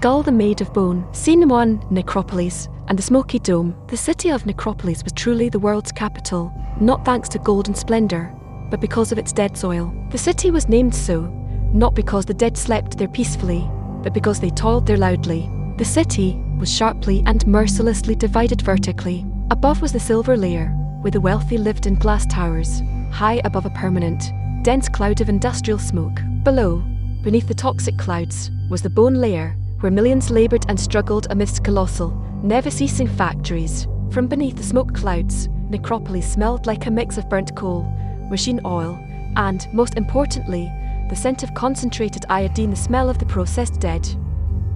skull made of bone. Scene 1, Necropolis, and the smoky dome. The city of Necropolis was truly the world's capital, not thanks to gold and splendor, but because of its dead soil. The city was named so, not because the dead slept there peacefully, but because they toiled there loudly. The city was sharply and mercilessly divided vertically. Above was the silver layer, where the wealthy lived in glass towers, high above a permanent, dense cloud of industrial smoke. Below, beneath the toxic clouds, was the bone layer, where millions laboured and struggled amidst colossal, never-ceasing factories. From beneath the smoke clouds, Necropolis smelled like a mix of burnt coal, machine oil, and, most importantly, the scent of concentrated iodine, the smell of the processed dead.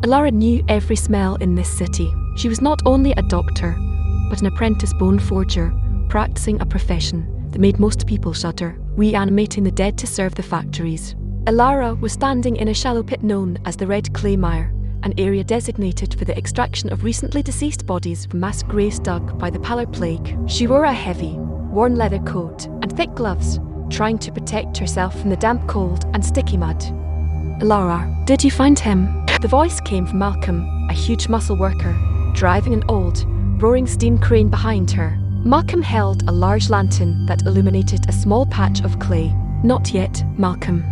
Elara knew every smell in this city. She was not only a doctor, but an apprentice Boneforger, practicing a profession that made most people shudder, reanimating the dead to serve the factories. Elara was standing in a shallow pit known as the Red Clay Mire, an area designated for the extraction of recently deceased bodies from mass graves dug by the Pallor Plague. She wore a heavy, worn leather coat and thick gloves, trying to protect herself from the damp cold and sticky mud. "Elara, did you find him?" The voice came from Malcolm, a huge muscle worker, driving an old, roaring steam crane behind her. Malcolm held a large lantern that illuminated a small patch of clay. "Not yet, Malcolm.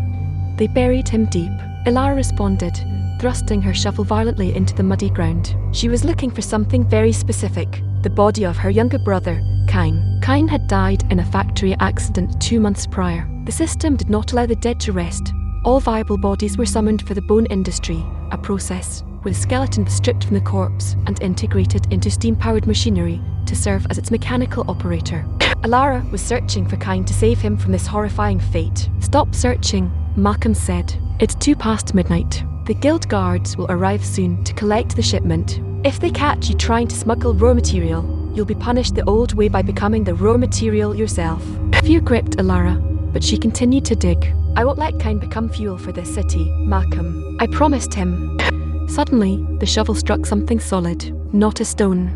They buried him deep," Elara responded, thrusting her shovel violently into the muddy ground. She was looking for something very specific, the body of her younger brother, Kain. Kain had died in a factory accident 2 months prior. The system did not allow the dead to rest. All viable bodies were summoned for the bone industry, a process where the skeleton was stripped from the corpse and integrated into steam-powered machinery to serve as its mechanical operator. Elara was searching for Kain to save him from this horrifying fate. "Stop searching," Malcolm said. "It's 2 past midnight. The guild guards will arrive soon to collect the shipment. If they catch you trying to smuggle raw material, you'll be punished the old way by becoming the raw material yourself." Fear gripped Elara, but she continued to dig. "I won't let Kain become fuel for this city, Malcolm. I promised him." Suddenly, the shovel struck something solid, not a stone.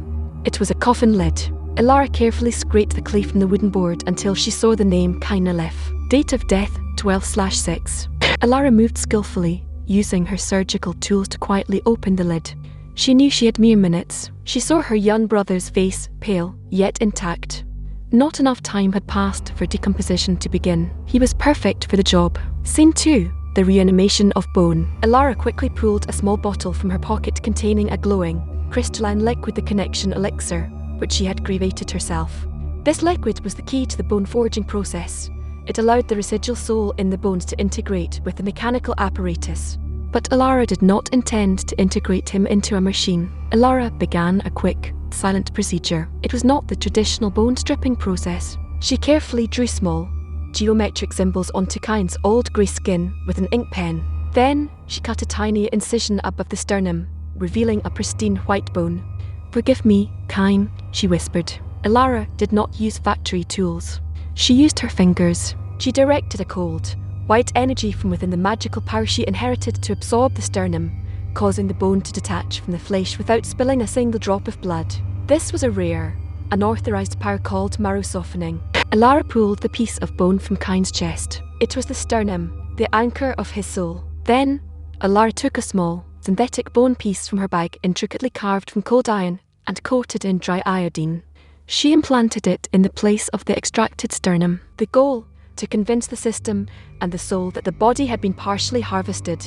It was a coffin lid. Elara carefully scraped the clay from the wooden board until she saw the name Kain Elif. Date of death, 12/6. Elara moved skillfully, using her surgical tools to quietly open the lid. She knew she had mere minutes. She saw her young brother's face, pale, yet intact. Not enough time had passed for decomposition to begin. He was perfect for the job. Scene 2. The reanimation of bone. Elara quickly pulled a small bottle from her pocket containing a glowing, crystalline liquid, the connection elixir, which she had created herself. This liquid was the key to the bone forging process. It allowed the residual soul in the bones to integrate with the mechanical apparatus. But Elara did not intend to integrate him into a machine. Elara began a quick, silent procedure. It was not the traditional bone stripping process. She carefully drew small, geometric symbols onto Kain's old grey skin with an ink pen. Then, she cut a tiny incision above the sternum, revealing a pristine white bone. "Forgive me, Kain," she whispered. Elara did not use factory tools. She used her fingers. She directed a cold, white energy from within the magical power she inherited to absorb the sternum, causing the bone to detach from the flesh without spilling a single drop of blood. This was a rare, unauthorized power called marrow softening. Elara pulled the piece of bone from Kain's chest. It was the sternum, the anchor of his soul. Then, Elara took a small, synthetic bone piece from her bag, intricately carved from cold iron and coated in dry iodine. She implanted it in the place of the extracted sternum. The goal, to convince the system and the soul that the body had been partially harvested,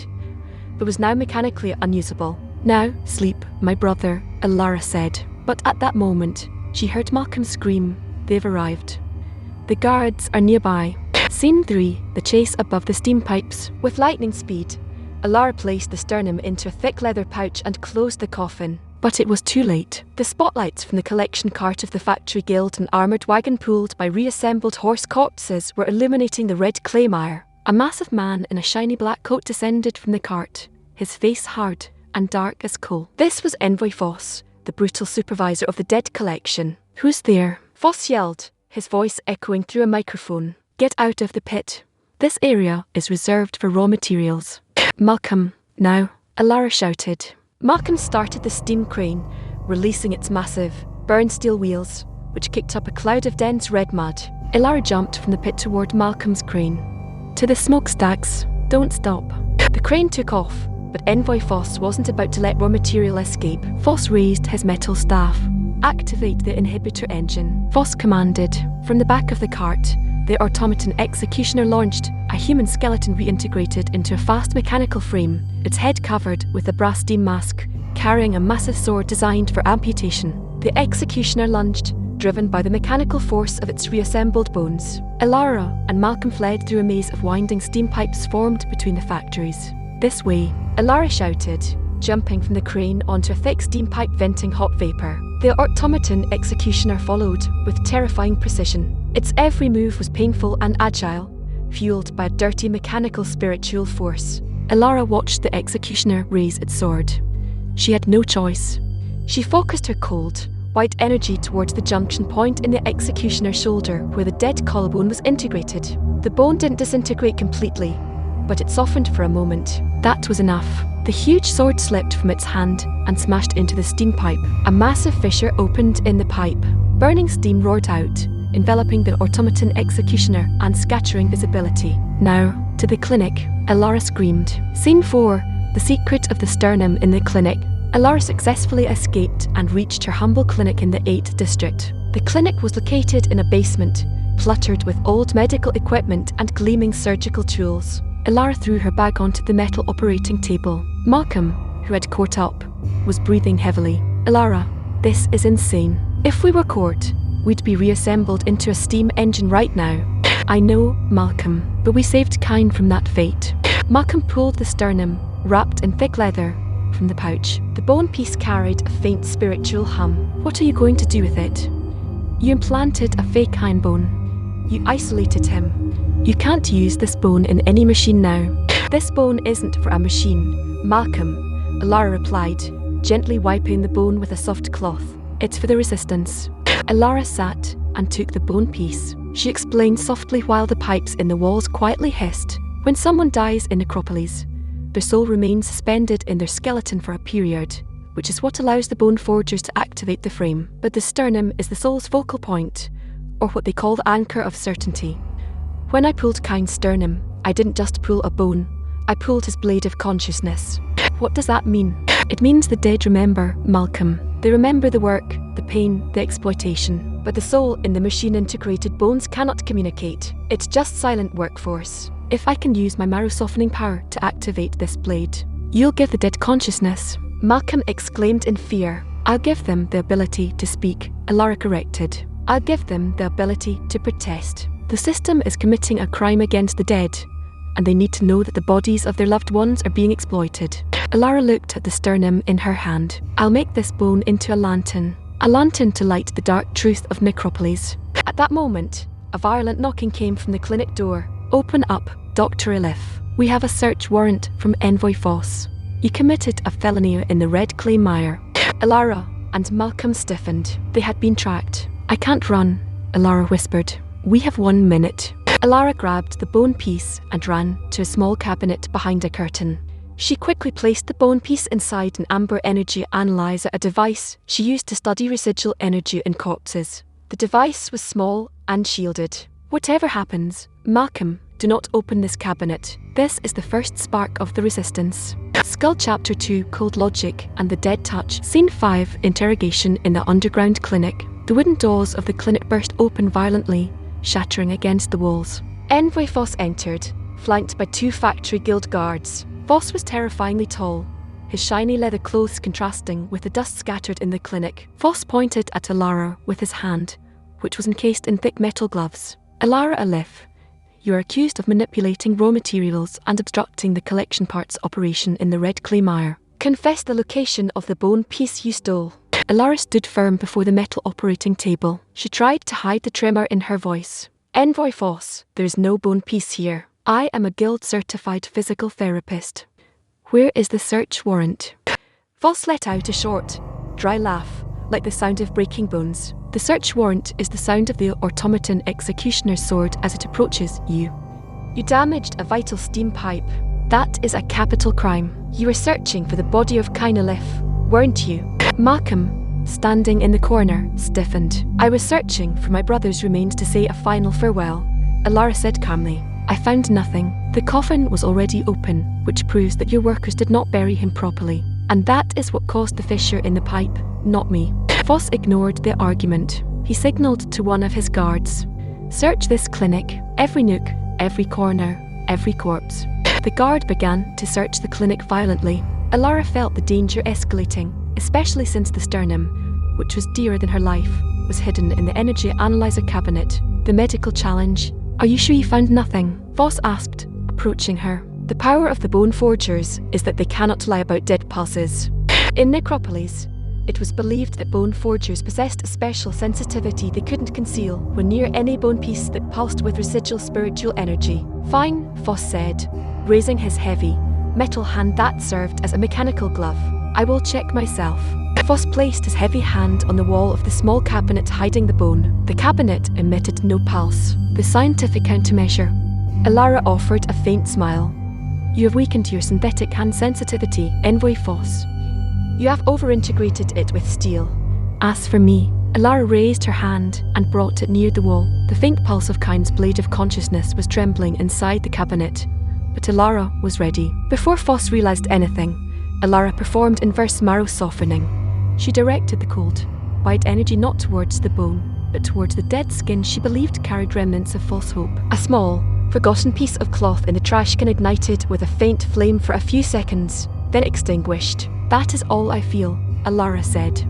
but was now mechanically unusable. "Now, sleep, my brother," Elara said. But at that moment, she heard Malcolm scream. "They've arrived. The guards are nearby." Scene 3. The chase above the steam pipes. With lightning speed, Elara placed the sternum into a thick leather pouch and closed the coffin. But it was too late. The spotlights from the collection cart of the factory guild and armoured wagon pulled by reassembled horse corpses were illuminating the red clay mire. A massive man in a shiny black coat descended from the cart, his face hard and dark as coal. This was Envoy Foss, the brutal supervisor of the dead collection. "Who's there?" Foss yelled, his voice echoing through a microphone. "Get out of the pit. This area is reserved for raw materials." "Malcolm, now," Elara shouted. Malcolm started the steam crane, releasing its massive, burned steel wheels, which kicked up a cloud of dense red mud. Elara jumped from the pit toward Malcolm's crane. "To the smokestacks. Don't stop." The crane took off, But Envoy Foss wasn't about to let raw material escape. Foss raised his metal staff. Activate the inhibitor engine, Foss commanded. From the back of the cart, the automaton executioner launched, a human skeleton reintegrated into a fast mechanical frame, its head covered with a brass steam mask, carrying a massive sword designed for amputation. The executioner lunged, driven by the mechanical force of its reassembled bones. Elara and Malcolm fled through a maze of winding steam pipes formed between the factories. This way, Elara shouted, jumping from the crane onto a thick steam pipe venting hot vapor. The automaton executioner followed, with terrifying precision. Its every move was painful and agile, fueled by a dirty mechanical spiritual force. Elara watched the executioner raise its sword. She had no choice. She focused her cold, white energy towards the junction point in the executioner's shoulder where the dead collarbone was integrated. The bone didn't disintegrate completely, but it softened for a moment. That was enough. The huge sword slipped from its hand and smashed into the steam pipe. A massive fissure opened in the pipe. Burning steam roared out, enveloping the automaton executioner and scattering visibility. Now, to the clinic, Elara screamed. Scene 4, the secret of the sternum in the clinic. Elara successfully escaped and reached her humble clinic in the 8th district. The clinic was located in a basement, cluttered with old medical equipment and gleaming surgical tools. Elara threw her bag onto the metal operating table. Malcolm, who had caught up, was breathing heavily. Elara, this is insane. If we were caught, we'd be reassembled into a steam engine right now. I know, Malcolm, but we saved Kain from that fate. Malcolm pulled the sternum, wrapped in thick leather, from the pouch. The bone piece carried a faint spiritual hum. What are you going to do with it? You implanted a fake Kain bone. You isolated him. You can't use this bone in any machine now. This bone isn't for a machine, Malcolm, Elara replied, gently wiping the bone with a soft cloth. It's for the resistance. Elara sat and took the bone piece. She explained softly while the pipes in the walls quietly hissed. When someone dies in Necropolis, their soul remains suspended in their skeleton for a period, which is what allows the Boneforgers to activate the frame. But the sternum is the soul's focal point, or what they call the anchor of certainty. When I pulled Kain's sternum, I didn't just pull a bone, I pulled his blade of consciousness. What does that mean? It means the dead remember, Malcolm. They remember the work, the pain, the exploitation. But the soul in the machine-integrated bones cannot communicate. It's just silent workforce. If I can use my marrow-softening power to activate this blade, you'll give the dead consciousness, Malcolm exclaimed in fear. I'll give them the ability to speak, Elara corrected. I'll give them the ability to protest. The system is committing a crime against the dead, and they need to know that the bodies of their loved ones are being exploited. Elara looked at the sternum in her hand. I'll make this bone into a lantern to light the dark truth of Necropolis. At that moment, a violent knocking came from the clinic door. Open up, Dr. Elif. We have a search warrant from Envoy Foss. You committed a felony in the Red Clay Mire. Elara and Malcolm stiffened. They had been tracked. I can't run, Elara whispered. We have 1 minute. Elara grabbed the bone piece and ran to a small cabinet behind a curtain. She quickly placed the bone piece inside an amber energy analyzer, a device she used to study residual energy in corpses. The device was small and shielded. Whatever happens, Malcolm, do not open this cabinet. This is the first spark of the resistance. Skull Chapter 2, Cold Logic and the Dead Touch. Scene 5, Interrogation in the underground clinic. The wooden doors of the clinic burst open violently, shattering against the walls. Envoy Foss entered, flanked by 2 factory guild guards. Foss was terrifyingly tall, his shiny leather clothes contrasting with the dust scattered in the clinic. Foss pointed at Elara with his hand, which was encased in thick metal gloves. Elara Elif, you are accused of manipulating raw materials and obstructing the collection parts operation in the Red Clay Mire. Confess the location of the bone piece you stole. Elara stood firm before the metal operating table. She tried to hide the tremor in her voice. Envoy Foss, there is no bone piece here. I am a guild-certified physical therapist. Where is the search warrant? Foss let out a short, dry laugh, like the sound of breaking bones. The search warrant is the sound of the automaton executioner's sword as it approaches you. You damaged a vital steam pipe. That is a capital crime. You were searching for the body of Kain Elif, weren't you? Malcolm, standing in the corner, stiffened. I was searching for my brother's remains to say a final farewell, Elara said calmly. I found nothing. The coffin was already open, which proves that your workers did not bury him properly. And that is what caused the fissure in the pipe, not me. Foss ignored the argument. He signaled to one of his guards. Search this clinic, every nook, every corner, every corpse. The guard began to search the clinic violently. Elara felt the danger escalating, especially since the sternum, which was dearer than her life, was hidden in the energy analyzer cabinet. The medical challenge. Are you sure you found nothing? Foss asked, approaching her. The power of the Boneforgers is that they cannot lie about dead pulses. In Necropolis, it was believed that Boneforgers possessed a special sensitivity they couldn't conceal when near any bone piece that pulsed with residual spiritual energy. Fine, Foss said, raising his heavy, metal hand that served as a mechanical glove. I will check myself. Foss placed his heavy hand on the wall of the small cabinet hiding the bone. The cabinet emitted no pulse. The scientific countermeasure. Elara offered a faint smile. You have weakened your synthetic hand sensitivity, Envoy Foss. You have over-integrated it with steel. As for me, Elara raised her hand and brought it near the wall. The faint pulse of Kain's blade of consciousness was trembling inside the cabinet, but Elara was ready. Before Foss realized anything, Elara performed inverse marrow softening. She directed the cold, white energy not towards the bone, but towards the dead skin she believed carried remnants of false hope. A small, forgotten piece of cloth in the trash can ignited with a faint flame for a few seconds, then extinguished. That is all I feel, Elara said.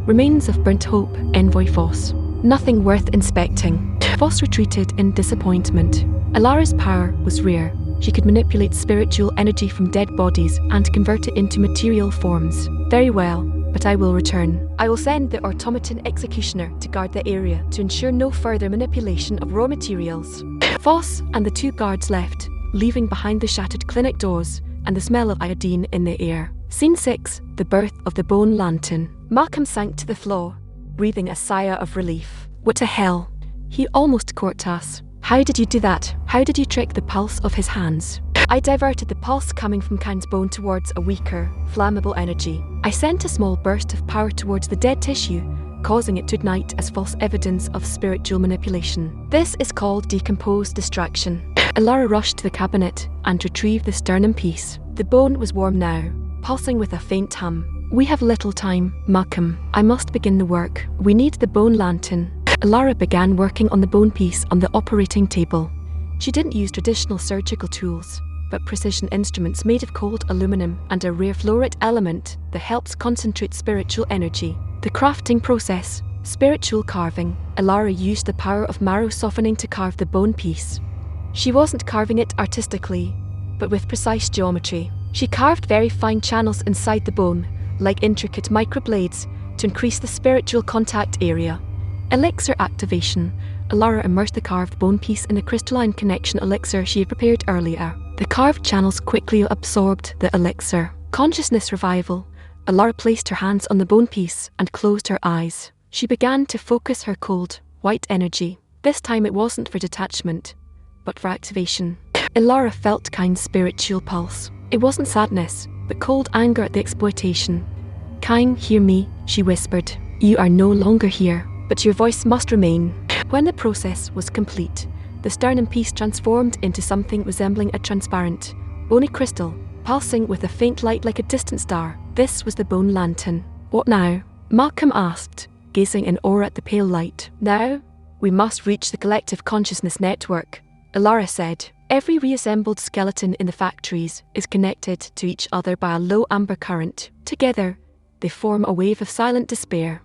Remains of burnt hope, Envoy Foss. Nothing worth inspecting. Foss retreated in disappointment. Elara's power was rare. She could manipulate spiritual energy from dead bodies and convert it into material forms. Very well, but I will return. I will send the automaton executioner to guard the area to ensure no further manipulation of raw materials. Foss and the two guards left, leaving behind the shattered clinic doors and the smell of iodine in the air. Scene 6, the birth of the bone lantern. Malcolm sank to the floor, breathing a sigh of relief. What the hell? He almost caught us. How did you do that? How did you trick the pulse of his hands? I diverted the pulse coming from Kain's bone towards a weaker, flammable energy. I sent a small burst of power towards the dead tissue, causing it to ignite as false evidence of spiritual manipulation. This is called decomposed distraction. Elara rushed to the cabinet and retrieved the sternum piece. The bone was warm now, pulsing with a faint hum. We have little time, Malcolm. I must begin the work. We need the bone lantern. Elara began working on the bone piece on the operating table. She didn't use traditional surgical tools, but precision instruments made of cold aluminum and a rare fluorite element that helps concentrate spiritual energy. The crafting process, spiritual carving. Elara used the power of marrow softening to carve the bone piece. She wasn't carving it artistically, but with precise geometry. She carved very fine channels inside the bone, like intricate microblades, to increase the spiritual contact area. Elixir activation. Elara immersed the carved bone piece in the crystalline connection elixir she had prepared earlier. The carved channels quickly absorbed the elixir. Consciousness revival. Elara placed her hands on the bone piece and closed her eyes. She began to focus her cold, white energy. This time it wasn't for detachment, but for activation. Elara felt Kain's spiritual pulse. It wasn't sadness, but cold anger at the exploitation. Kain, hear me, she whispered. You are no longer here, but your voice must remain. When the process was complete, the sternum piece transformed into something resembling a transparent, bony crystal, pulsing with a faint light like a distant star. This was the bone lantern. What now? Malcolm asked, gazing in awe at the pale light. Now, we must reach the collective consciousness network, Elara said. Every reassembled skeleton in the factories is connected to each other by a low amber current. Together, they form a wave of silent despair.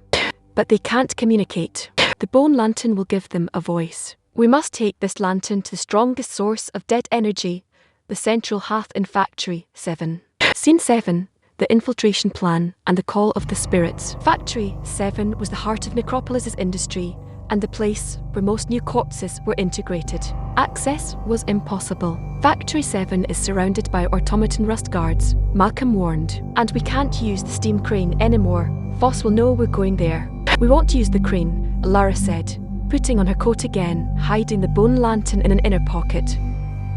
But they can't communicate. The bone lantern will give them a voice. We must take this lantern to the strongest source of dead energy, the central hearth in Factory 7. Scene 7, the infiltration plan and the call of the spirits. Factory 7 was the heart of Necropolis' industry and the place where most new corpses were integrated. Access was impossible. Factory 7 is surrounded by automaton rust guards, Malcolm warned. And we can't use the steam crane anymore. Foss will know we're going there. We won't use the crane, Elara said, putting on her coat again, hiding the bone lantern in an inner pocket.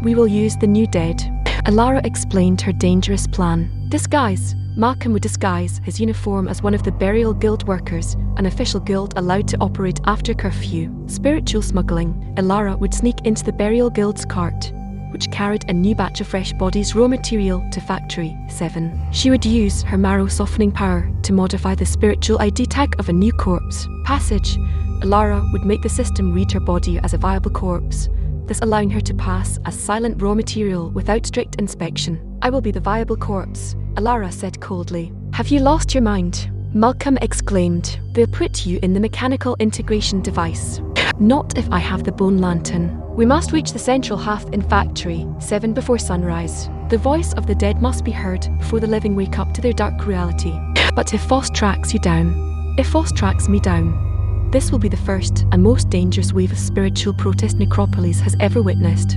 We will use the new dead. Elara explained her dangerous plan. Disguise. Malcolm would disguise his uniform as one of the Burial Guild workers, an official guild allowed to operate after curfew. Spiritual smuggling. Elara would sneak into the Burial Guild's cart, which carried a new batch of fresh bodies raw material to Factory 7. She would use her marrow softening power to modify the spiritual ID tag of a new corpse. Passage. Elara would make the system read her body as a viable corpse, thus allowing her to pass as silent raw material without strict inspection. "I will be the viable corpse," Elara said coldly. "Have you lost your mind?" Malcolm exclaimed. "They'll put you in the mechanical integration device." "Not if I have the bone lantern. We must reach the central half in Factory 7 before sunrise. The voice of the dead must be heard before the living wake up to their dark reality. But if Foss tracks you down, if Foss tracks me down, this will be the first and most dangerous wave of spiritual protest Necropolis has ever witnessed.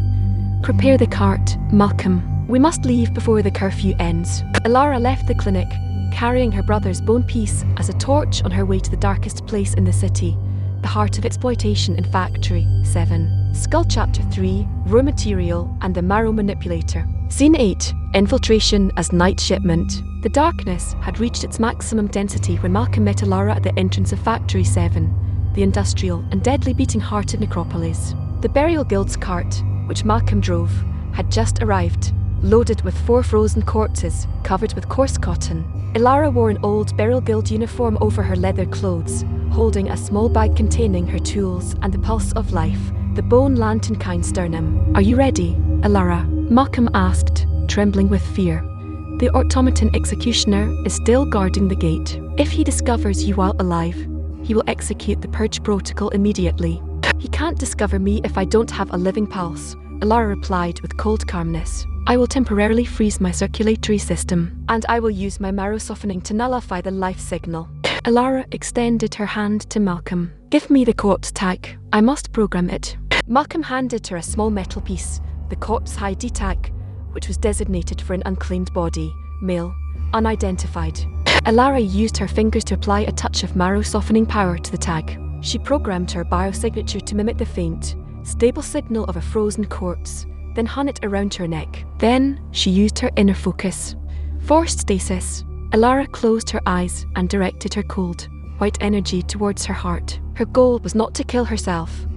Prepare the cart, Malcolm. We must leave before the curfew ends." Elara left the clinic, carrying her brother's bone piece as a torch on her way to the darkest place in the city, the heart of exploitation in Factory 7. Skull Chapter 3, Raw Material and the Marrow Manipulator. Scene 8, Infiltration as Night Shipment. The darkness had reached its maximum density when Malcolm met Elara at the entrance of Factory 7, the industrial and deadly beating heart of Necropolis. The Burial Guild's cart, which Malcolm drove, had just arrived, loaded with 4 frozen corpses covered with coarse cotton. Elara wore an old Burial Guild uniform over her leather clothes, holding a small bag containing her tools and the pulse of life, the bone lantern Kain sternum. "Are you ready, Elara?" Malcolm asked, trembling with fear. "The automaton executioner is still guarding the gate. If he discovers you while alive, he will execute the purge protocol immediately." "He can't discover me if I don't have a living pulse," Elara replied with cold calmness. "I will temporarily freeze my circulatory system, and I will use my marrow softening to nullify the life signal." Elara extended her hand to Malcolm. "Give me the corpse tag. I must program it." Malcolm handed her a small metal piece, the corpse ID tag, which was designated for an unclaimed body, male, unidentified. Elara used her fingers to apply a touch of marrow softening power to the tag. She programmed her biosignature to mimic the faint, stable signal of a frozen corpse, then hung it around her neck. Then she used her inner focus. Forced stasis. Elara closed her eyes and directed her cold, white energy towards her heart. Her goal was not to kill herself,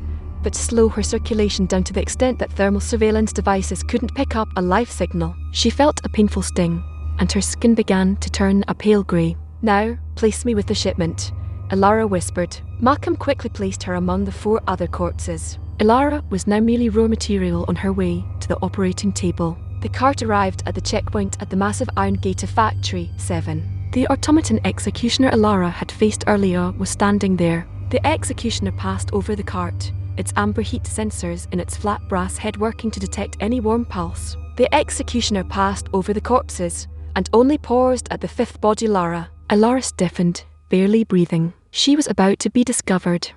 but to slow her circulation down to the extent that thermal surveillance devices couldn't pick up a life signal. She felt a painful sting, and her skin began to turn a pale grey. "Now, place me with the shipment," Elara whispered. Malcolm quickly placed her among the 4 other corpses. Elara was now merely raw material on her way to the operating table. The cart arrived at the checkpoint at the massive iron gate of Factory 7. The automaton executioner Elara had faced earlier was standing there. The executioner passed over the cart, its amber heat sensors in its flat brass head working to detect any warm pulse. The executioner passed over the corpses and only paused at the 5th body Elara. Elara stiffened, barely breathing. She was about to be discovered.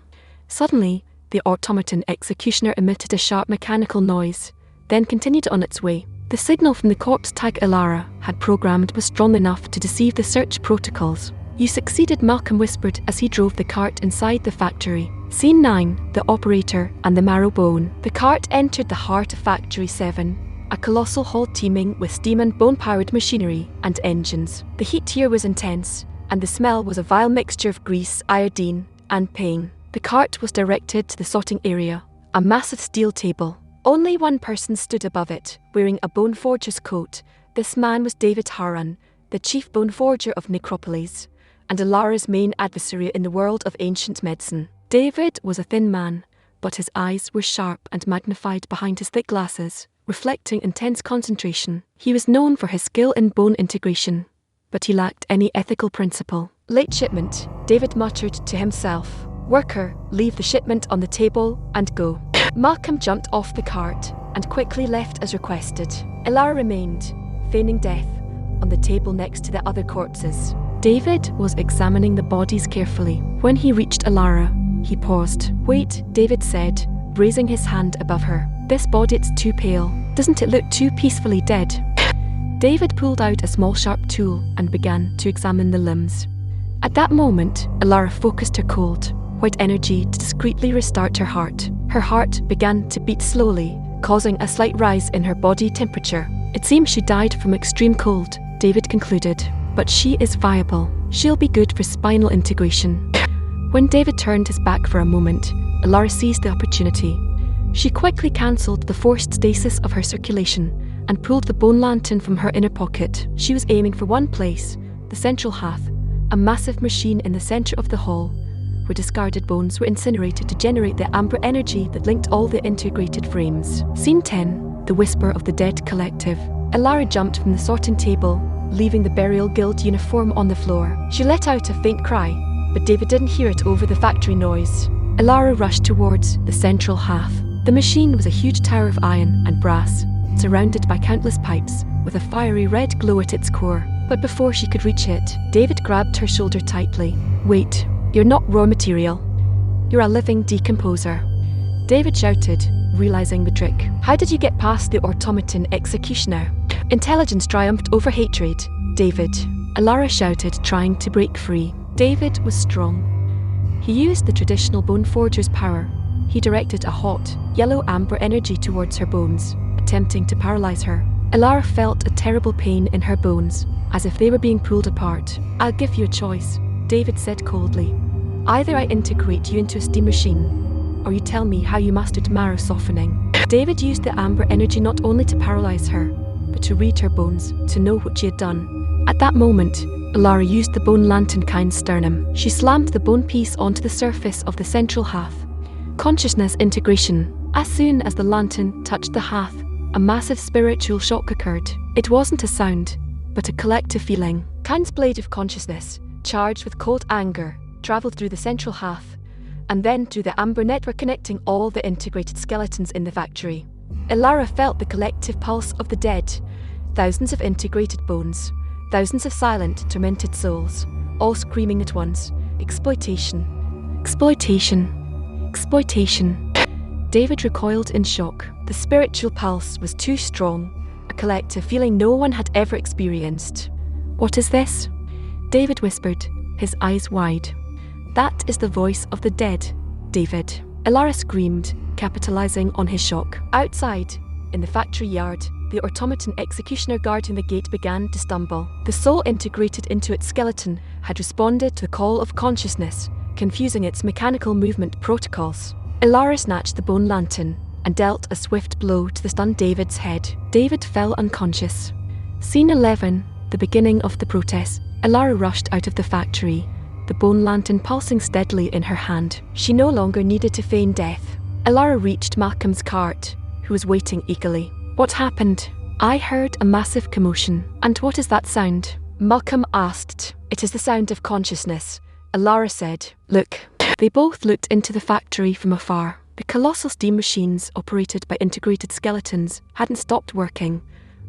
Suddenly, the automaton executioner emitted a sharp mechanical noise, then continued on its way. The signal from the corpse tag Elara had programmed was strong enough to deceive the search protocols. "You succeeded," Malcolm whispered as he drove the cart inside the factory. Scene 9, the operator and the marrow bone. The cart entered the heart of Factory 7, a colossal hall teeming with steam and bone-powered machinery and engines. The heat here was intense, and the smell was a vile mixture of grease, iodine, and pain. The cart was directed to the sorting area, a massive steel table. Only one person stood above it, wearing a Boneforger's coat. This man was David Haroun, the chief Boneforger of Necropolis, and Elara's main adversary in the world of ancient medicine. David was a thin man, but his eyes were sharp and magnified behind his thick glasses, reflecting intense concentration. He was known for his skill in bone integration, but he lacked any ethical principle. "Late shipment," David muttered to himself. "Worker, leave the shipment on the table and go." Malcolm jumped off the cart and quickly left as requested. Elara remained, feigning death, on the table next to the other corpses. David was examining the bodies carefully. When he reached Elara, he paused. "Wait," David said, raising his hand above her. "This body, it's too pale. Doesn't it look too peacefully dead?" David pulled out a small sharp tool and began to examine the limbs. At that moment, Elara focused her cold, white energy to discreetly restart her heart. Her heart began to beat slowly, causing a slight rise in her body temperature. "It seems she died from extreme cold," David concluded. "But she is viable. She'll be good for spinal integration." When David turned his back for a moment, Elara seized the opportunity. She quickly cancelled the forced stasis of her circulation and pulled the bone lantern from her inner pocket. She was aiming for one place, the central hearth, a massive machine in the centre of the hall, where discarded bones were incinerated to generate the amber energy that linked all the integrated frames. Scene 10, The Whisper of the Dead Collective. Elara jumped from the sorting table, leaving the Burial Guild uniform on the floor. She let out a faint cry, but David didn't hear it over the factory noise. Elara rushed towards the central hearth. The machine was a huge tower of iron and brass, surrounded by countless pipes, with a fiery red glow at its core. But before she could reach it, David grabbed her shoulder tightly. "Wait, you're not raw material. You're a living decomposer," David shouted, realizing the trick. "How did you get past the automaton executioner?" Intelligence triumphed over hatred, David, Elara shouted, trying to break free. David was strong. He used the traditional Boneforger's power. He directed a hot, yellow amber energy towards her bones, attempting to paralyze her. Elara felt a terrible pain in her bones, as if they were being pulled apart. "I'll give you a choice," David said coldly. "Either I integrate you into a steam machine, or you tell me how you mastered marrow softening." David used the amber energy not only to paralyze her, but to read her bones, to know what she had done. At that moment, Elara used the bone lantern Kain's sternum. She slammed the bone piece onto the surface of the central hearth. Consciousness integration. As soon as the lantern touched the hearth, a massive spiritual shock occurred. It wasn't a sound, but a collective feeling. Kain's blade of consciousness, charged with cold anger, travelled through the central hearth, and then through the amber network connecting all the integrated skeletons in the factory. Elara felt the collective pulse of the dead, thousands of integrated bones, thousands of silent, tormented souls, all screaming at once, "Exploitation! Exploitation! Exploitation!" David recoiled in shock. The spiritual pulse was too strong, a collective feeling no one had ever experienced. "What is this?" David whispered, his eyes wide. "That is the voice of the dead, David," Elara screamed, capitalizing on his shock. Outside, in the factory yard, the automaton executioner guarding the gate began to stumble. The soul integrated into its skeleton had responded to the call of consciousness, confusing its mechanical movement protocols. Elara snatched the bone lantern and dealt a swift blow to the stunned David's head. David fell unconscious. Scene 11, the beginning of the protest. Elara rushed out of the factory, the bone lantern pulsing steadily in her hand. She no longer needed to feign death. Elara reached Malcolm's cart, who was waiting eagerly. "What happened?" "I heard a massive commotion." "And what is that sound?" Malcolm asked. "It is the sound of consciousness," Elara said. "Look." They both looked into the factory from afar. The colossal steam machines, operated by integrated skeletons, hadn't stopped working,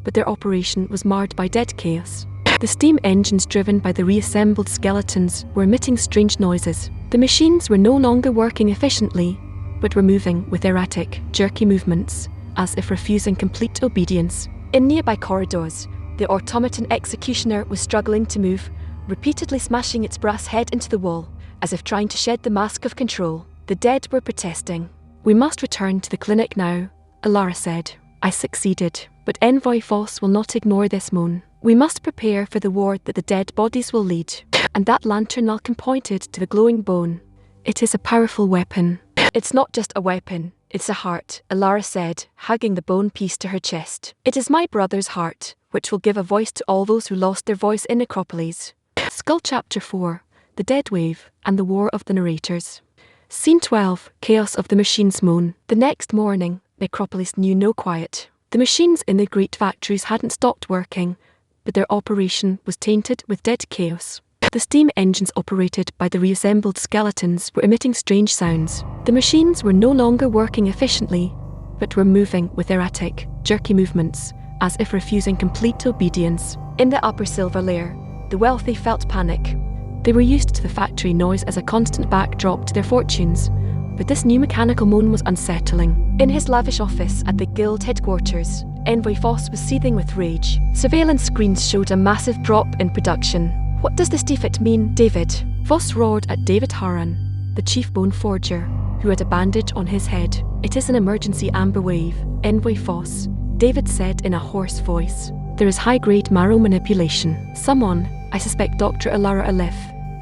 but their operation was marred by dead chaos. The steam engines driven by the reassembled skeletons were emitting strange noises. The machines were no longer working efficiently, but were moving with erratic, jerky movements, as if refusing complete obedience. In nearby corridors, the automaton executioner was struggling to move, repeatedly smashing its brass head into the wall, as if trying to shed the mask of control. The dead were protesting. "We must return to the clinic now," Elara said. "I succeeded, but Envoy Foss will not ignore this moan. We must prepare for the war that the dead bodies will lead." And that lantern Malcolm pointed to the glowing bone. "It is a powerful weapon." "It's not just a weapon, it's a heart," Elara said, hugging the bone piece to her chest. "It is my brother's heart, which will give a voice to all those who lost their voice in Necropolis." Skull Chapter 4, The Dead Wave and the War of the Narrators. Scene 12, Chaos of the Machines moan. The next morning, Necropolis knew no quiet. The machines in the great factories hadn't stopped working, but their operation was tainted with dead chaos. The steam engines operated by the reassembled skeletons were emitting strange sounds. The machines were no longer working efficiently, but were moving with erratic, jerky movements, as if refusing complete obedience. In the upper silver layer, the wealthy felt panic. They were used to the factory noise as a constant backdrop to their fortunes, but this new mechanical moan was unsettling. In his lavish office at the guild headquarters, Envoy Foss was seething with rage. Surveillance screens showed a massive drop in production. "What does this defect mean, David?" Foss roared at David Haroun, the chief Boneforger, who had a bandage on his head. "It is an emergency amber wave, Envoy Foss," David said in a hoarse voice. "There is high-grade marrow manipulation. Someone, I suspect Dr. Elara Elif,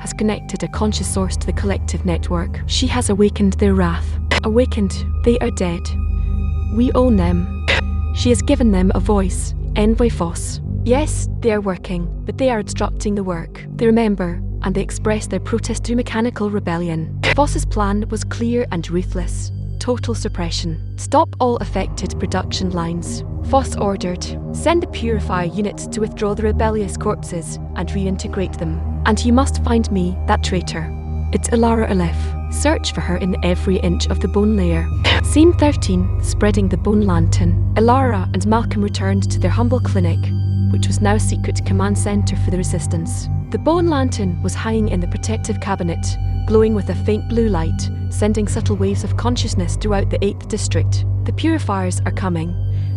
has connected a conscious source to the collective network. She has awakened their wrath." "Awakened? They are dead," We own them. She has given them a voice, Envoy Foss. Yes, they are working, but they are obstructing the work. They remember, and they express their protest to mechanical rebellion. Foss's plan was clear and ruthless. Total suppression. Stop all affected production lines. Foss ordered, send the purifier unit to withdraw the rebellious corpses and reintegrate them. And you must find me, that traitor. It's Elara Elif. Search for her in every inch of the bone layer. Scene 13, spreading the bone lantern. Elara and Malcolm returned to their humble clinic, which was now a secret command center for the resistance. The bone lantern was hanging in the protective cabinet, glowing with a faint blue light, sending subtle waves of consciousness throughout the 8th district. The purifiers are coming,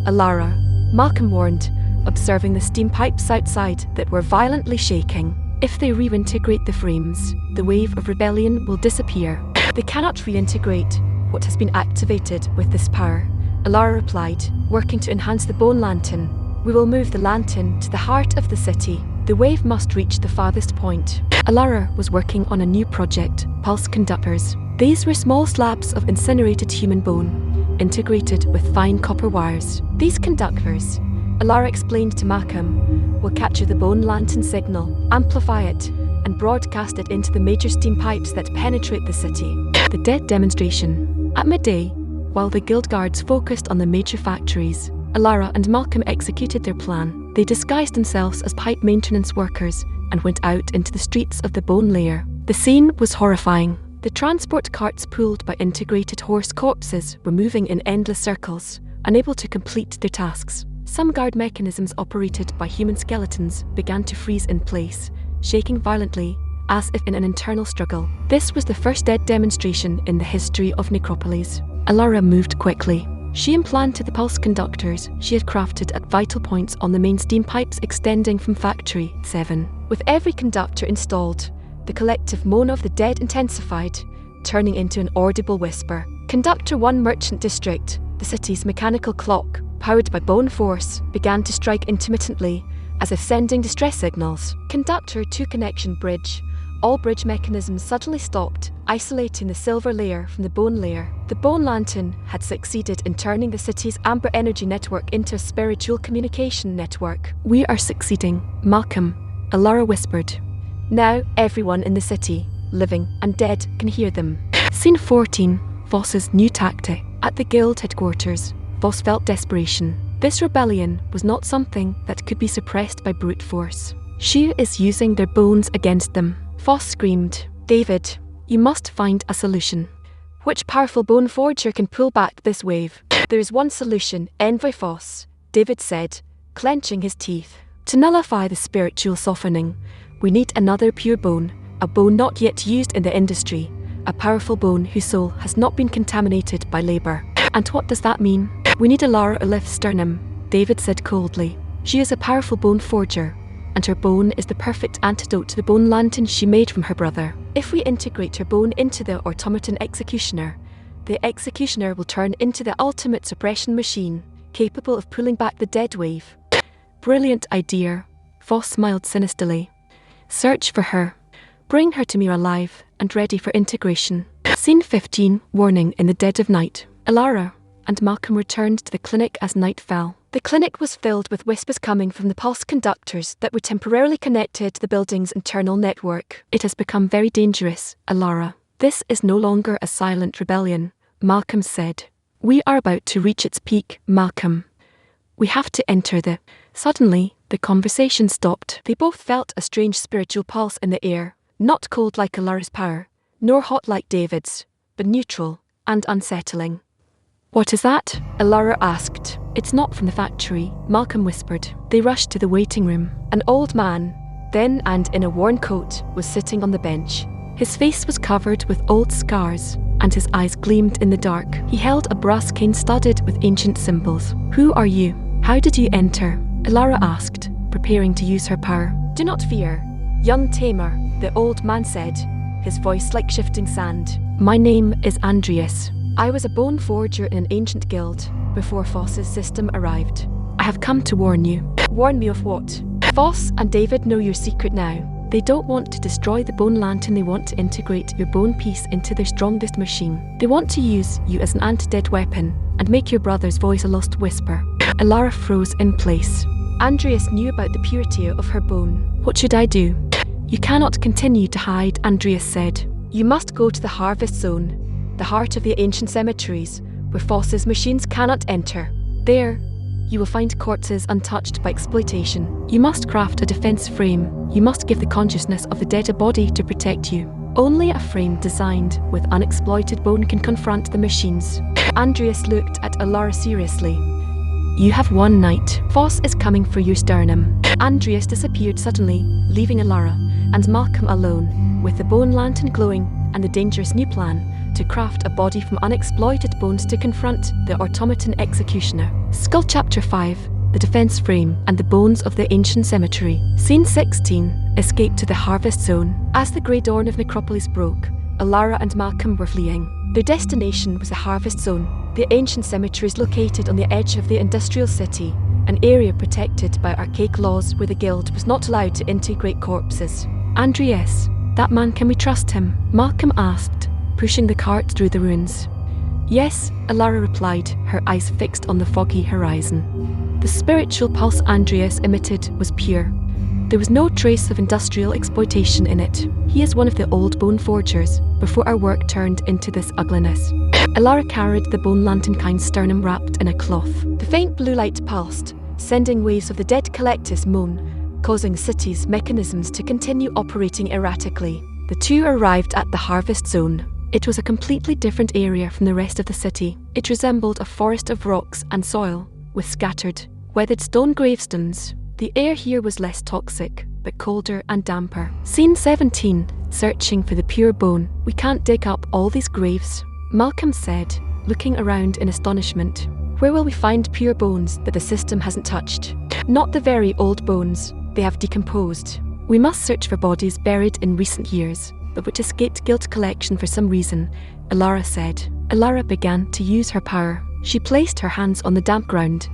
Elara, Malcolm warned, observing the steam pipes outside that were violently shaking. If they reintegrate the frames, the wave of rebellion will disappear. They cannot reintegrate what has been activated with this power, Elara replied, working to enhance the bone lantern. We will move the lantern to the heart of the city. The wave must reach the farthest point. Elara was working on a new project, pulse conductors. These were small slabs of incinerated human bone, integrated with fine copper wires. These conductors, Elara explained to Malcolm, will capture the bone lantern signal, amplify it, and broadcast it into the major steam pipes that penetrate the city. The dead demonstration. At midday, while the guild guards focused on the major factories, Elara and Malcolm executed their plan. They disguised themselves as pipe maintenance workers and went out into the streets of the bone layer. The scene was horrifying. The transport carts pulled by integrated horse corpses were moving in endless circles, unable to complete their tasks. Some guard mechanisms operated by human skeletons began to freeze in place, shaking violently, as if in an internal struggle. This was the first dead demonstration in the history of Necropolis. Elara moved quickly. She implanted the pulse conductors she had crafted at vital points on the main steam pipes extending from Factory 7. With every conductor installed, the collective moan of the dead intensified, turning into an audible whisper. Conductor 1 Merchant District, the city's mechanical clock, powered by bone force, began to strike intermittently, as if sending distress signals. Conductor 2 Connection Bridge. All bridge mechanisms suddenly stopped, isolating the silver layer from the bone layer. The bone lantern had succeeded in turning the city's amber energy network into a spiritual communication network. We are succeeding, Malcolm, Elara whispered. Now everyone in the city, living and dead, can hear them. Scene 14, Foss's new tactic. At the guild headquarters, Foss felt desperation. This rebellion was not something that could be suppressed by brute force. She is using their bones against them. Foss screamed, David, you must find a solution. Which powerful Boneforger can pull back this wave? There is one solution, Envoy Foss, David said, clenching his teeth. To nullify the spiritual softening, we need another pure bone, a bone not yet used in the industry, a powerful bone whose soul has not been contaminated by labor. And what does that mean? We need Elara Elif's sternum, David said coldly. She is a powerful Boneforger, and her bone is the perfect antidote to the bone lantern she made from her brother. If we integrate her bone into the automaton executioner, the executioner will turn into the ultimate suppression machine, capable of pulling back the dead wave. Brilliant idea, Foss smiled sinisterly. Search for her. Bring her to me alive and ready for integration. Scene 15, warning in the dead of night. Elara and Malcolm returned to the clinic as night fell. The clinic was filled with whispers coming from the pulse conductors that were temporarily connected to the building's internal network. It has become very dangerous, Elara. This is no longer a silent rebellion, Malcolm said. We are about to reach its peak, Malcolm. We have to enter the... Suddenly, the conversation stopped. They both felt a strange spiritual pulse in the air, not cold like Elara's power, nor hot like David's, but neutral and unsettling. What is that? Elara asked. It's not from the factory, Malcolm whispered. They rushed to the waiting room. An old man, thin and in a worn coat, was sitting on the bench. His face was covered with old scars, and his eyes gleamed in the dark. He held a brass cane studded with ancient symbols. Who are you? How did you enter? Elara asked, preparing to use her power. Do not fear, young tamer, the old man said, his voice like shifting sand. My name is Andreas. I was a Boneforger in an ancient guild before Foss's system arrived. I have come to warn you. Warn me of what? Foss and David know your secret now. They don't want to destroy the bone lantern, they want to integrate your bone piece into their strongest machine. They want to use you as an anti-dead weapon, and make your brother's voice a lost whisper." Elara froze in place. Andreas knew about the purity of her bone. "What should I do?" "You cannot continue to hide," Andreas said. "You must go to the Harvest Zone, the heart of the ancient cemeteries, where Foss's machines cannot enter. There, you will find corpses untouched by exploitation. You must craft a defense frame. You must give the consciousness of the dead a body to protect you. Only a frame designed with unexploited bone can confront the machines." Andreas looked at Elara seriously. "You have one night. Foss is coming for your sternum." Andreas disappeared suddenly, leaving Elara and Malcolm alone, with the bone lantern glowing and the dangerous new plan to craft a body from unexploited bones to confront the automaton executioner. Skull Chapter 5, The Defense Frame and the Bones of the Ancient Cemetery. Scene 16, Escape to the Harvest Zone. As the grey dawn of Necropolis broke, Elara and Malcolm were fleeing. Their destination was the Harvest Zone, the ancient cemeteries located on the edge of the industrial city, an area protected by archaic laws where the guild was not allowed to integrate corpses. "Andreas, that man, can we trust him?" Malcolm asked, pushing the cart through the ruins. "Yes," Elara replied, her eyes fixed on the foggy horizon. The spiritual pulse Andreas emitted was pure. There was no trace of industrial exploitation in it. "He is one of the old Boneforgers, before our work turned into this ugliness." Elara carried the bone lantern Kain's sternum wrapped in a cloth. The faint blue light pulsed, sending waves of the dead collectus moan, causing the city's mechanisms to continue operating erratically. The two arrived at the Harvest Zone. It was a completely different area from the rest of the city. It resembled a forest of rocks and soil, with scattered, weathered stone gravestones. The air here was less toxic, but colder and damper. Scene 17, Searching for the pure bone. "We can't dig up all these graves," Malcolm said, looking around in astonishment. "Where will we find pure bones that the system hasn't touched?" "Not the very old bones. They have decomposed. We must search for bodies buried in recent years, but which escaped guild collection for some reason," Elara said. Elara began to use her power. She placed her hands on the damp ground,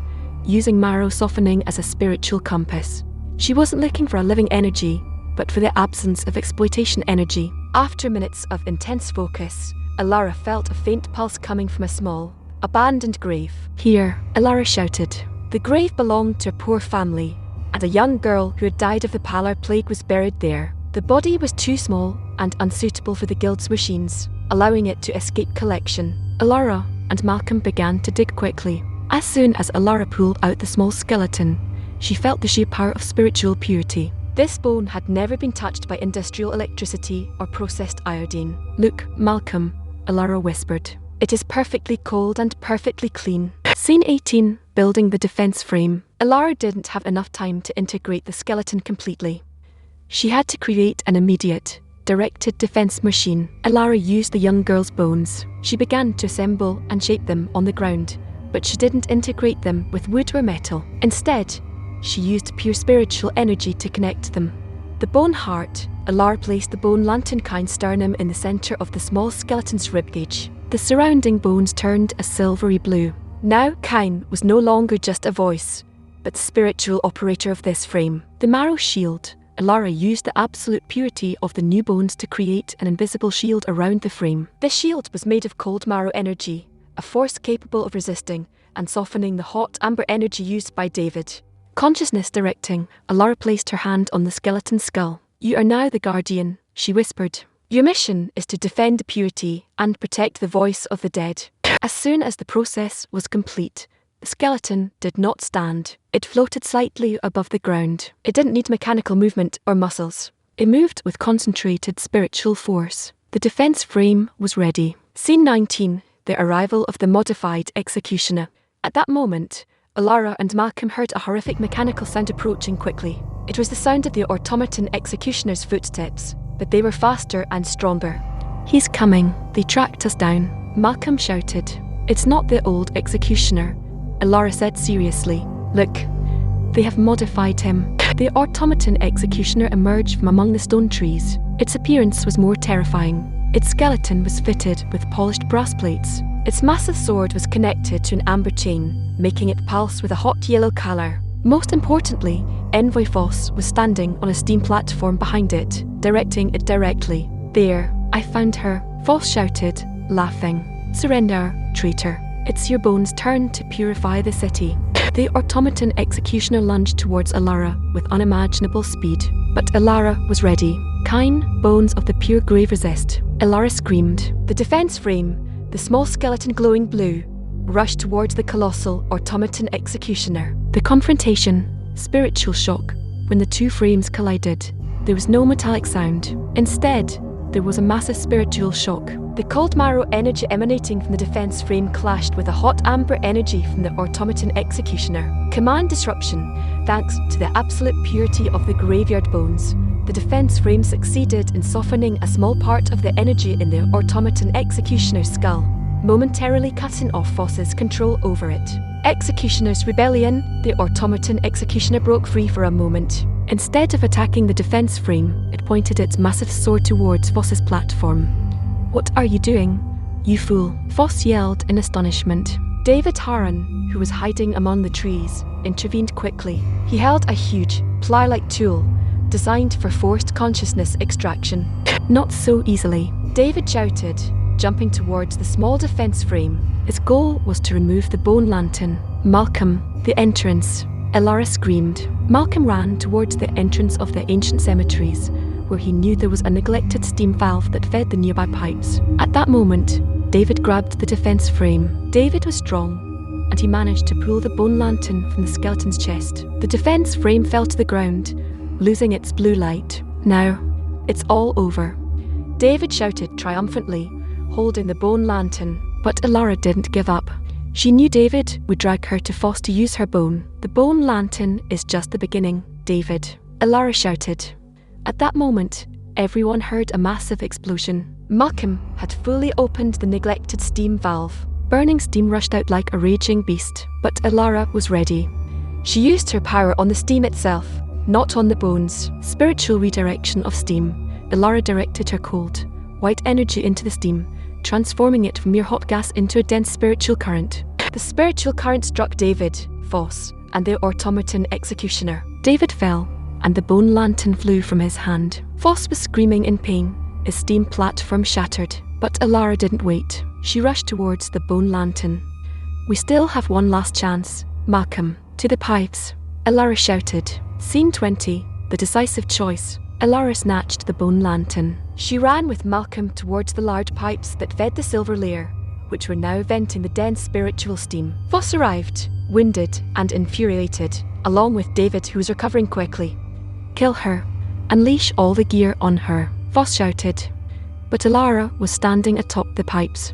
using marrow softening as a spiritual compass. She wasn't looking for a living energy, but for the absence of exploitation energy. After minutes of intense focus, Elara felt a faint pulse coming from a small, abandoned grave. "Here," Elara shouted. The grave belonged to a poor family, and a young girl who had died of the pallor plague was buried there. The body was too small and unsuitable for the guild's machines, allowing it to escape collection. Elara and Malcolm began to dig quickly. As soon as Elara pulled out the small skeleton, she felt the sheer power of spiritual purity. This bone had never been touched by industrial electricity or processed iodine. "Look, Malcolm," Elara whispered. "It is perfectly cold and perfectly clean." Scene 18, Building the Defense Frame. Elara didn't have enough time to integrate the skeleton completely. She had to create an immediate, directed defense machine. Elara used the young girl's bones. She began to assemble and shape them on the ground, but she didn't integrate them with wood or metal. Instead, she used pure spiritual energy to connect them. The bone heart, Elara placed the bone lantern Kain's sternum in the center of the small skeleton's ribcage. The surrounding bones turned a silvery blue. Now Kain was no longer just a voice, but the spiritual operator of this frame. The marrow shield. Elara used the absolute purity of the new bones to create an invisible shield around the frame. This shield was made of cold marrow energy, a force capable of resisting and softening the hot amber energy used by David. Consciousness directing, Elara placed her hand on the skeleton's skull. "You are now the guardian," she whispered. "Your mission is to defend the purity and protect the voice of the dead." As soon as the process was complete, the skeleton did not stand. It floated slightly above the ground. It didn't need mechanical movement or muscles. It moved with concentrated spiritual force. The defense frame was ready. Scene 19, The Arrival of the Modified Executioner. At that moment, Elara and Malcolm heard a horrific mechanical sound approaching quickly. It was the sound of the automaton executioner's footsteps, but they were faster and stronger. "He's coming. They tracked us down," Malcolm shouted. "It's not the old executioner," Elara said seriously. "Look, they have modified him." The automaton executioner emerged from among the stone trees. Its appearance was more terrifying. Its skeleton was fitted with polished brass plates. Its massive sword was connected to an amber chain, making it pulse with a hot yellow colour. Most importantly, Envoy Foss was standing on a steam platform behind it, directing it directly. "There, I found her," Foss shouted, laughing. "Surrender, traitor." It's your bones' turn to purify the city. The automaton executioner lunged towards Elara with unimaginable speed. But Elara was ready. Kain, bones of the pure grave resist. Elara screamed. The defense frame, the small skeleton glowing blue, rushed towards the colossal automaton executioner. The confrontation, spiritual shock. When the two frames collided, there was no metallic sound. Instead, there was a massive spiritual shock. The cold marrow energy emanating from the defense frame clashed with a hot amber energy from the automaton executioner. Command disruption. Thanks to the absolute purity of the graveyard bones, the defense frame succeeded in softening a small part of the energy in the automaton executioner's skull, momentarily cutting off Foss's control over it. Executioner's rebellion. The automaton executioner broke free for a moment. Instead of attacking the defense frame, it pointed its massive sword towards Foss's platform. "What are you doing, you fool?" Foss yelled in astonishment. David Haroun, who was hiding among the trees, intervened quickly. He held a huge, ply-like tool, designed for forced consciousness extraction. "Not so easily," David shouted, jumping towards the small defense frame. His goal was to remove the bone lantern. "Malcolm, the entrance!" Elara screamed. Malcolm ran towards the entrance of the ancient cemeteries, where he knew there was a neglected steam valve that fed the nearby pipes. At that moment, David grabbed the defense frame. David was strong, and he managed to pull the bone lantern from the skeleton's chest. The defense frame fell to the ground, losing its blue light. "Now, it's all over," David shouted triumphantly, holding the bone lantern. But Elara didn't give up. She knew David would drag her to Foss to use her bone. "The bone lantern is just the beginning, David," Elara shouted. At that moment, everyone heard a massive explosion. Malcolm had fully opened the neglected steam valve. Burning steam rushed out like a raging beast, but Elara was ready. She used her power on the steam itself, not on the bones. Spiritual redirection of steam. Elara directed her cold, white energy into the steam, transforming it from mere hot gas into a dense spiritual current. The spiritual current struck David, Foss, and the automaton executioner. David fell, and the bone lantern flew from his hand. Foss was screaming in pain, his steam platform shattered. But Elara didn't wait. She rushed towards the bone lantern. "We still have one last chance, Malcolm. To the pipes," Elara shouted. Scene 20, the decisive choice. Elara snatched the bone lantern. She ran with Malcolm towards the large pipes that fed the silver layer, which were now venting the dense spiritual steam. Foss arrived, wounded and infuriated, along with David, who was recovering quickly. "Kill her. Unleash all the gear on her," Foss shouted. But Elara was standing atop the pipes.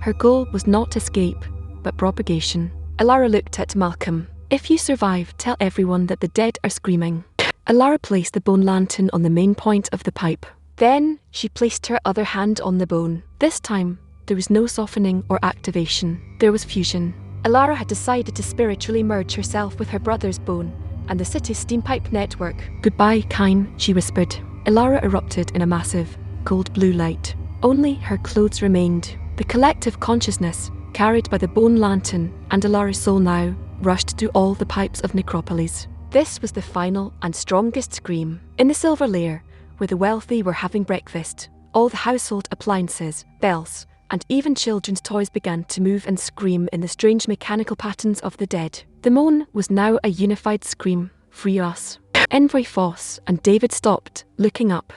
Her goal was not escape, but propagation. Elara looked at Malcolm. "If you survive, tell everyone that the dead are screaming." Elara placed the bone lantern on the main point of the pipe. Then she placed her other hand on the bone. This time, there was no softening or activation. There was fusion. Elara had decided to spiritually merge herself with her brother's bone and the city's steam pipe network. "Goodbye, Kain," she whispered. Elara erupted in a massive, cold blue light. Only her clothes remained. The collective consciousness, carried by the bone lantern and Elara's soul now, rushed to all the pipes of Necropolis. This was the final and strongest scream. In the silver layer, where the wealthy were having breakfast, all the household appliances, bells, and even children's toys began to move and scream in the strange mechanical patterns of the dead. The moan was now a unified scream. "Free us." Envoy Foss and David stopped, looking up.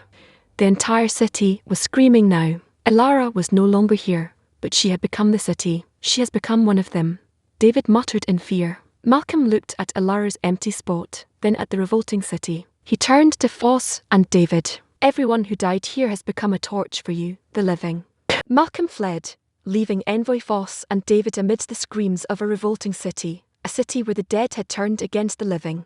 The entire city was screaming now. Elara was no longer here, but she had become the city. "She has become one of them," David muttered in fear. Malcolm looked at Elara's empty spot, then at the revolting city. He turned to Foss and David. "Everyone who died here has become a torch for you, the living." Malcolm fled, leaving Envoy Foss and David amidst the screams of a revolting city, a city where the dead had turned against the living.